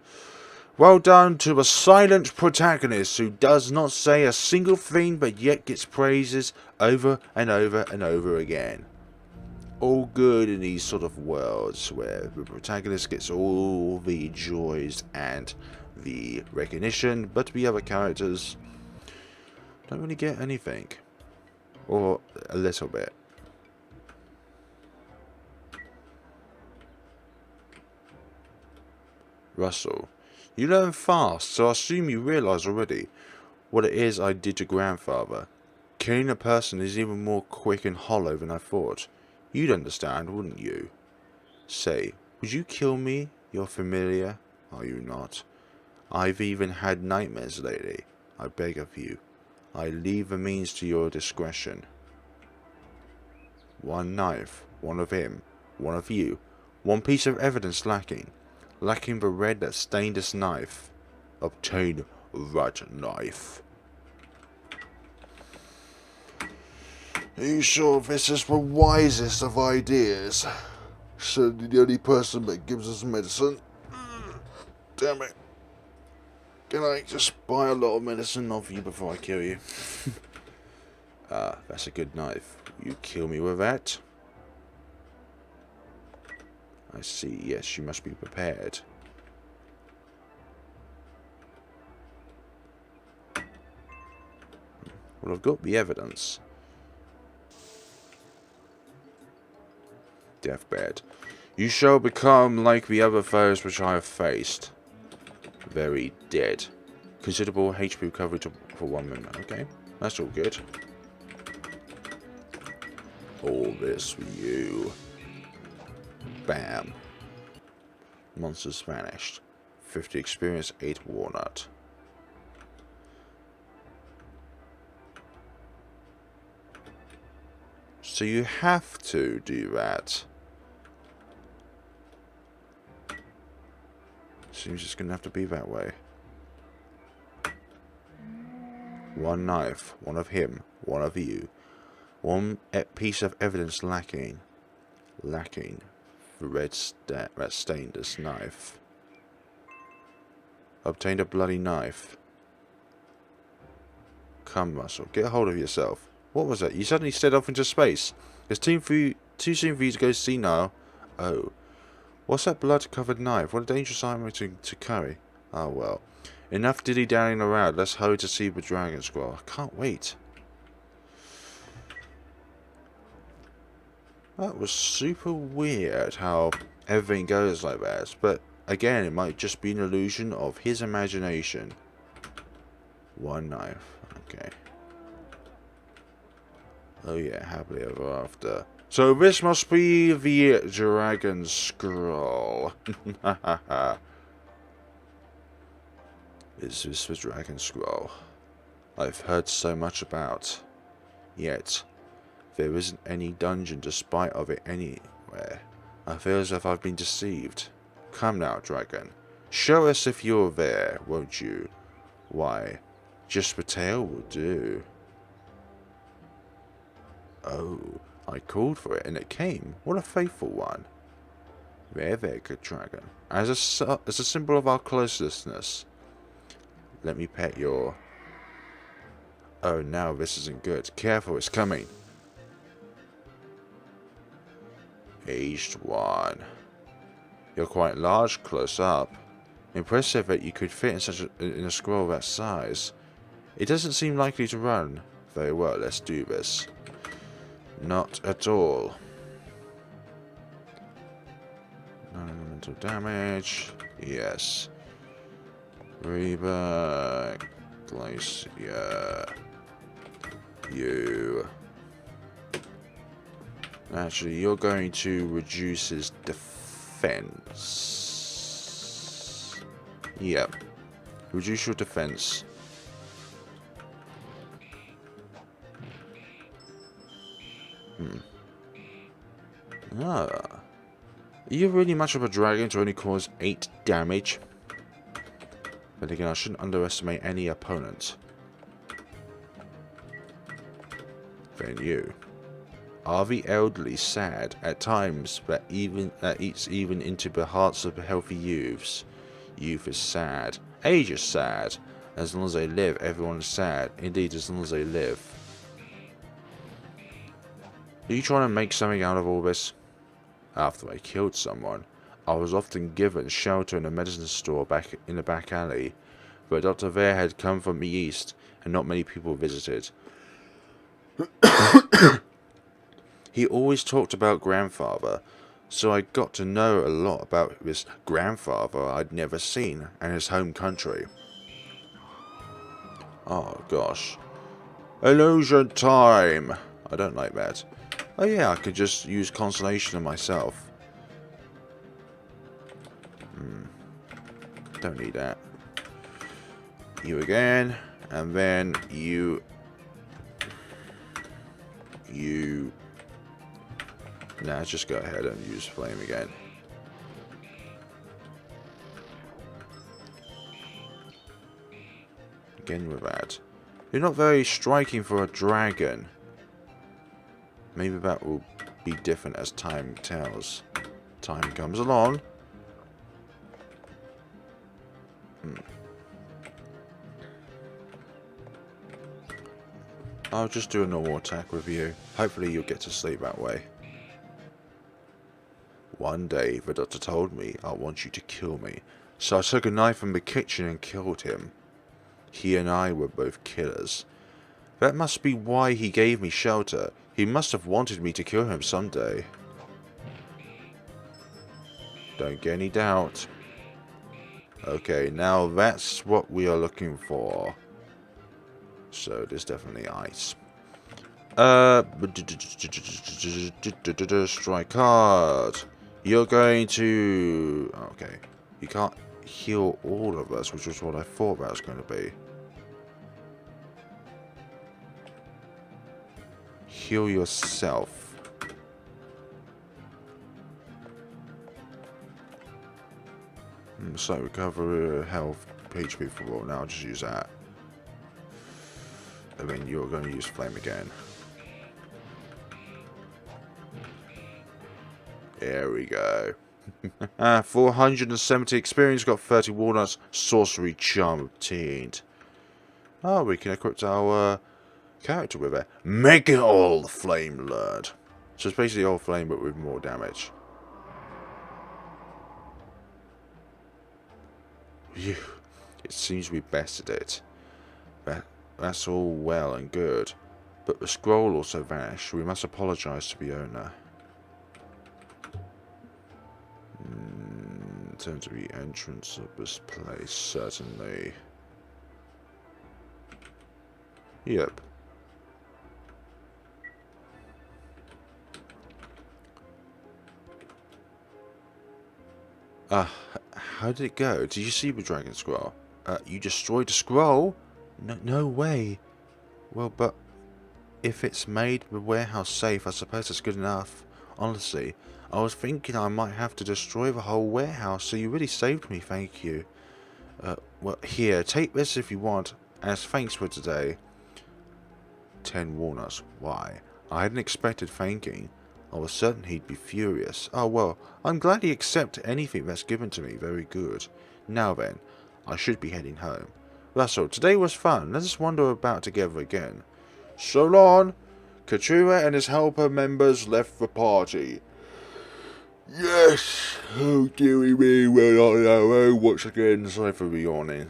Well done to a silent protagonist who does not say a single thing but yet gets praises over and over and over again. All good in these sort of worlds where the protagonist gets all the joys and the recognition, but the other characters don't really get anything. Or a little bit. Russell. You learn fast, so I assume you realise already what it is I did to grandfather. Killing a person is even more quick and hollow than I thought. You'd understand, wouldn't you? Say, would you kill me? You're familiar, are you not? I've even had nightmares lately. I beg of you. I leave the means to your discretion. One knife, one of him, one of you. One piece of evidence lacking. Lacking the red that stained this knife. Obtain that knife. Are you sure this is the wisest of ideas? Certainly the only person that gives us medicine. Damn it. Can I just buy a lot of medicine off you before I kill you? That's a good knife. You kill me with that? I see, yes, you must be prepared. Well, I've got the evidence. Deathbed. You shall become like the other foes which I have faced. Very dead. Considerable HP recovery for 1 minute. Okay, that's all good. All this for you. Bam. Monsters vanished. 50 experience, 8 walnut. So you have to do that. Seems it's going to have to be that way. One knife, one of him, one of you. One piece of evidence lacking. Lacking. The red that stained this knife. Obtained a bloody knife. Come, Russell, get a hold of yourself. What was that? You suddenly stared off into space. It's too soon for you to go see now. Oh. What's that blood-covered knife? What a dangerous item to carry. Oh, well. Enough dilly-dallying around. Let's hurry to see the dragon scroll. I can't wait. That was super weird how everything goes like that. But, again, it might just be an illusion of his imagination. One knife. Okay. Oh yeah, happily ever after. So this must be the dragon scroll. Is this the dragon scroll I've heard so much about? Yet, there isn't any dungeon despite of it anywhere. I feel as if I've been deceived. Come now, dragon. Show us if you're there, won't you? Why, just the tail will do. Oh, I called for it and it came. What a faithful one. There, good dragon. As a symbol of our closeness, let me pet your... Oh, now this isn't good. Careful, it's coming. Aged 1. You're quite large close up. Impressive that you could fit in a scroll that size. It doesn't seem likely to run. Very well, let's do this. Not at all. Non-elemental damage. Yes. Reba. Glacier. You. Actually, you're going to reduce his defense. Yep. Reduce your defense. Are you really much of a dragon to only cause 8 damage? But again, I shouldn't underestimate any opponent. Then you. Are the elderly sad? At times, that eats even into the hearts of the healthy youths. Youth is sad. Age is sad. As long as they live, everyone is sad. Indeed, as long as they live. Are you trying to make something out of all this? After I killed someone, I was often given shelter in a medicine store back in the back alley, but Dr. Vare had come from the east, and not many people visited. He always talked about grandfather, so I got to know a lot about this grandfather I'd never seen, and his home country. Oh gosh. Illusion time! I don't like that. Oh yeah, I could just use consolation on myself. Don't need that. You again, and then you. Nah, just go ahead and use flame again. Again with that. You're not very striking for a dragon. Maybe that will be different as time tells. Time comes along. I'll just do a normal attack with you. Hopefully you'll get to sleep that way. One day, the doctor told me, I want you to kill me. So I took a knife from the kitchen and killed him. He and I were both killers. That must be why he gave me shelter. He must have wanted me to kill him someday. Don't get any doubt. Okay, now that's what we are looking for. So there's definitely ice. Strike card. You're going to... Okay. You can't heal all of us, which was what I thought that was going to be. Heal yourself. So recover health, HP for all. Now I'll just use that. I mean, you're going to use flame again. There we go. 470 experience, got 30 walnuts, sorcery charm obtained. Oh, we can equip our character with it. Make it all flame learned. So it's basically all flame but with more damage. Phew. It seems we bested it. That's all well and good. But the scroll also vanished. We must apologise to the owner. In terms of the entrance of this place, certainly. Yep. How did it go? Did you see the dragon scroll? You destroyed the scroll? No way. Well, but if it's made the warehouse safe, I suppose that's good enough. Honestly, I was thinking I might have to destroy the whole warehouse, so you really saved me, thank you. Well, here, take this if you want, as thanks for today. 10 walnuts. Why? I hadn't expected thanking. I was certain he'd be furious. Oh well, I'm glad he accepted anything that's given to me. Very good. Now then, I should be heading home. That's all. Today was fun. Let us wander about together again. So long. Katrina and his helper members left the party. Yes! Oh dearie me, we're on our own once again. Sorry for the yawning.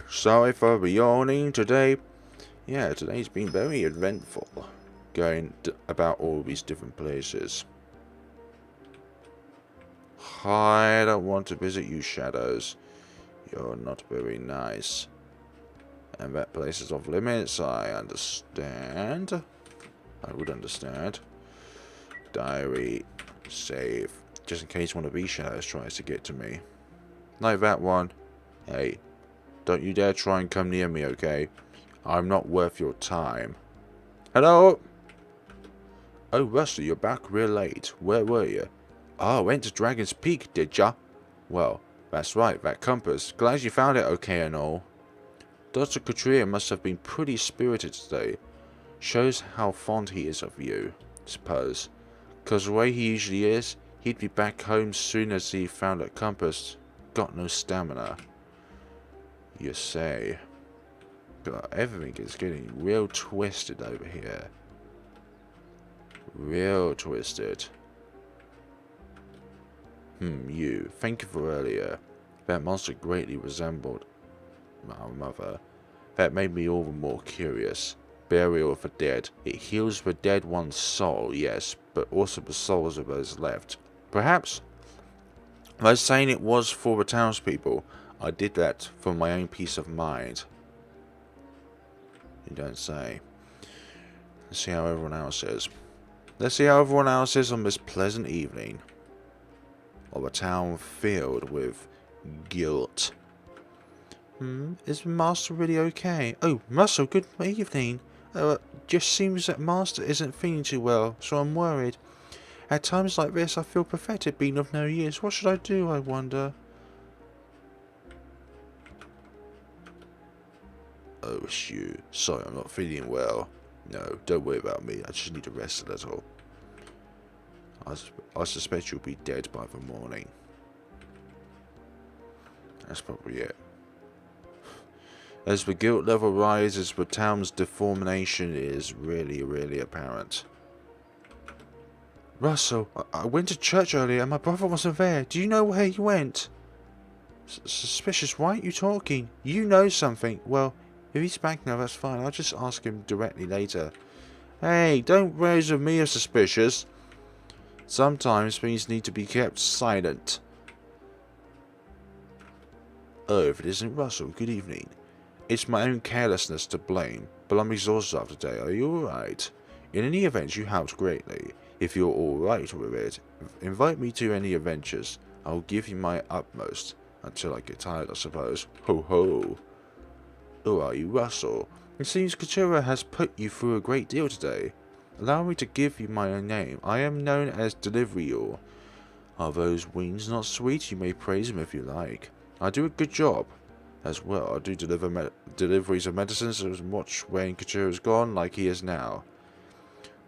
Sorry for the yawning today. Yeah, today's been very eventful. Going about all these different places. I don't want to visit you, shadows. You're not very nice. And that place is off limits, I understand. I would understand. Diary. Save. Just in case one of these shadows tries to get to me. Like that one. Hey. Don't you dare try and come near me, okay? I'm not worth your time. Hello? Oh, Russell, you're back real late. Where were you? Oh, went to Dragon's Peak, did ya? Well, that's right, that compass. Glad you found it okay and all. Dr. Couturier must have been pretty spirited today. Shows how fond he is of you, suppose. 'Cause the way he usually is, he'd be back home soon as he found that compass. Got no stamina. You say. God, everything is getting real twisted over here. Real twisted. You. Thank you for earlier. That monster greatly resembled my mother. That made me all the more curious. Burial of the dead. It heals the dead one's soul, yes, but also the souls of those left. Perhaps, by saying it was for the townspeople, I did that for my own peace of mind. You don't say. Let's see how everyone else is. Let's see how everyone else is on this pleasant evening. Of a town filled with guilt. Is Master really okay? Oh, Russell, good evening. Just seems that Master isn't feeling too well, so I'm worried. At times like this, I feel pathetic being of no use. What should I do, I wonder? Oh, it's you. Sorry, I'm not feeling well. No, don't worry about me. I just need to rest a little. I suspect you'll be dead by the morning. That's probably it. As the guilt level rises, the town's deformation is really apparent. Russell, I went to church earlier and my brother wasn't there. Do you know where he went? Suspicious, why aren't you talking? You know something. Well, if he's back now, that's fine. I'll just ask him directly later. Hey, don't raise with me as suspicious. Sometimes things need to be kept silent. Oh, if it isn't Russell, good evening. It's my own carelessness to blame, but I'm exhausted after today. Are you alright? In any event, you helped greatly. If you're alright with it, invite me to any adventures. I'll give you my utmost. Until I get tired, I suppose. Ho ho. Who are you, Russell? It seems Katura has put you through a great deal today. Allow me to give you my own name. I am known as Deliveryall. Are those wings not sweet? You may praise them if you like. I do a good job. As well, I do deliveries of medicines as much when Katura is gone, like he is now.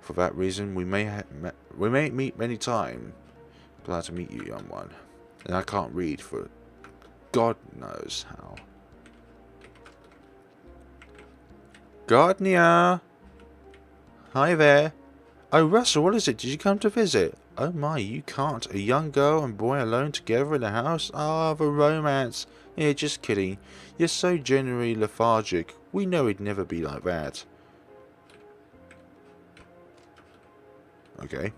For that reason, we may meet many times. Glad to meet you, young one. And I can't read for God knows how. Gardenia! Hi there. Oh, Russell, what is it? Did you come to visit? Oh my, you can't. A young girl and boy alone together in the house? Ah, the romance. Yeah, just kidding. You're so generally lethargic. We know it'd never be like that. Okay.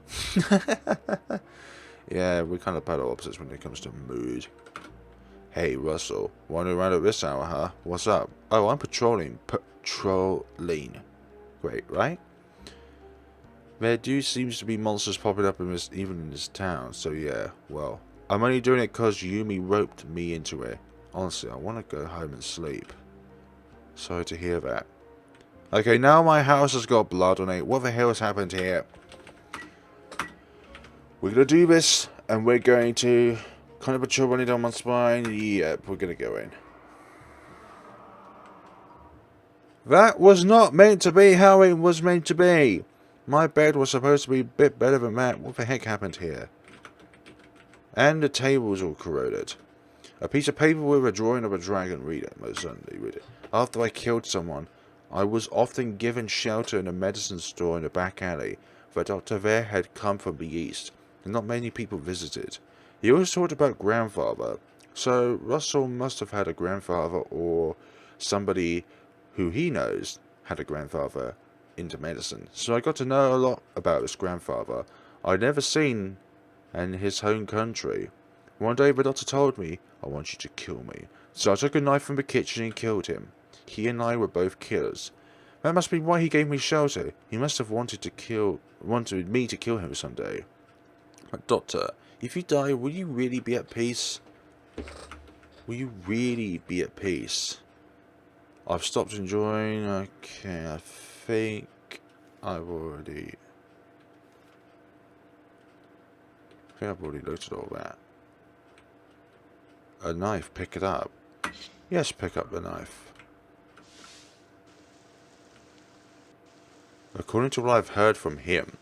Yeah, we're kind of polar opposites when it comes to mood. Hey, Russell. Wandering around at this hour, huh? What's up? Oh, I'm patrolling. Patrolling. Great, right? There do seems to be monsters popping up in even in this town, so yeah, well, I'm only doing it because Yumi roped me into it. Honestly, I want to go home and sleep. Sorry to hear that. Okay, now my house has got blood on it. What the hell has happened here? We're going to do this, and we're going to kind of patrol running down my spine. Yep, we're going to go in. That was not meant to be how it was meant to be. My bed was supposed to be a bit better than that. What the heck happened here? And the table's all corroded. A piece of paper with a drawing of a dragon. Read it, most certainly read it. After I killed someone, I was often given shelter in a medicine store in a back alley, for Dr. Ver had come from the east. and not many people visited. He always talked about grandfather, so Russell must have had a grandfather or somebody who he knows had a grandfather into medicine. So I got to know a lot about his grandfather I'd never seen in his home country. One day the doctor told me, "I want you to kill me." So I took a knife from the kitchen and killed him. He and I were both killers. That must be why he gave me shelter. He must have wanted me to kill him someday. But doctor, if you die, will you really be at peace? Will you really be at peace? I've stopped enjoying. Okay, I think I've already looked at all that. A knife, pick it up. Yes, pick up the knife. According to what I've heard from him,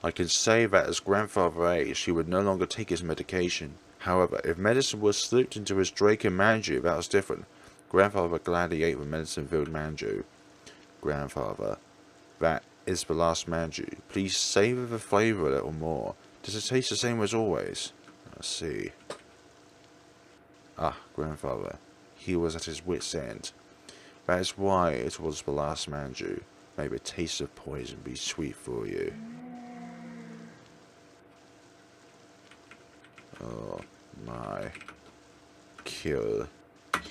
I can say that as grandfather aged, he would no longer take his medication. However, if medicine was slipped into his drink and manju, that was different. Grandfather gladly ate the medicine-filled manju. Grandfather, that is the last manju. Please savor the flavor a little more. Does it taste the same as always? Let's see. Ah, grandfather. He was at his wit's end. That is why it was the last manju. May the taste of poison be sweet for you. Oh my. Kill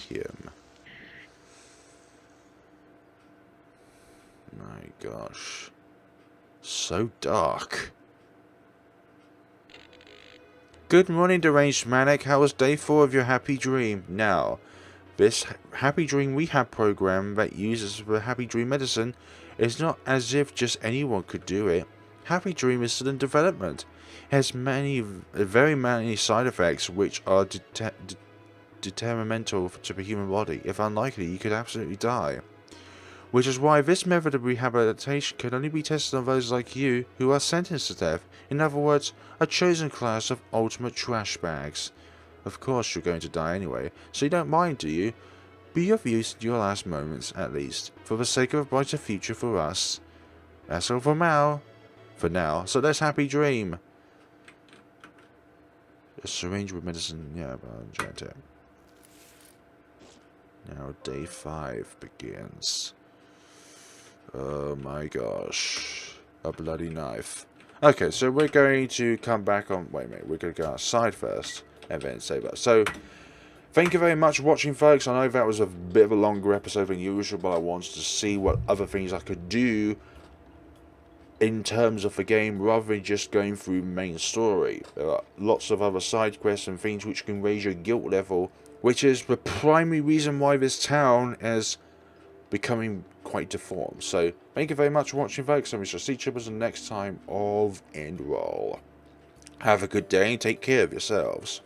him. My gosh. So dark. Good morning, deranged manic. How was day 4 of your happy dream? Now, this happy dream rehab program that uses the happy dream medicine is not as if just anyone could do it. Happy dream is still in development. It has very many side effects which are detrimental to the human body. If unlikely, you could absolutely die. Which is why this method of rehabilitation can only be tested on those like you who are sentenced to death. In other words, a chosen class of ultimate trash bags. Of course you're going to die anyway, so you don't mind, do you? Be of use in your last moments, at least, for the sake of a brighter future for us. That's all for now. So let's happy dream. A syringe with medicine, yeah, but I'm trying to. Now day 5 begins. Oh my gosh. A bloody knife. Okay, so we're going to come back on... Wait a minute, we're going to go outside first. And then save that. So, thank you very much for watching, folks. I know that was a bit of a longer episode than usual, but I wanted to see what other things I could do in terms of the game, rather than just going through the main story. There are lots of other side quests and things which can raise your guilt level, which is the primary reason why this town is becoming quite deformed. So, thank you very much for watching, folks, and we shall see each other next time of End Roll. Have a good day and take care of yourselves.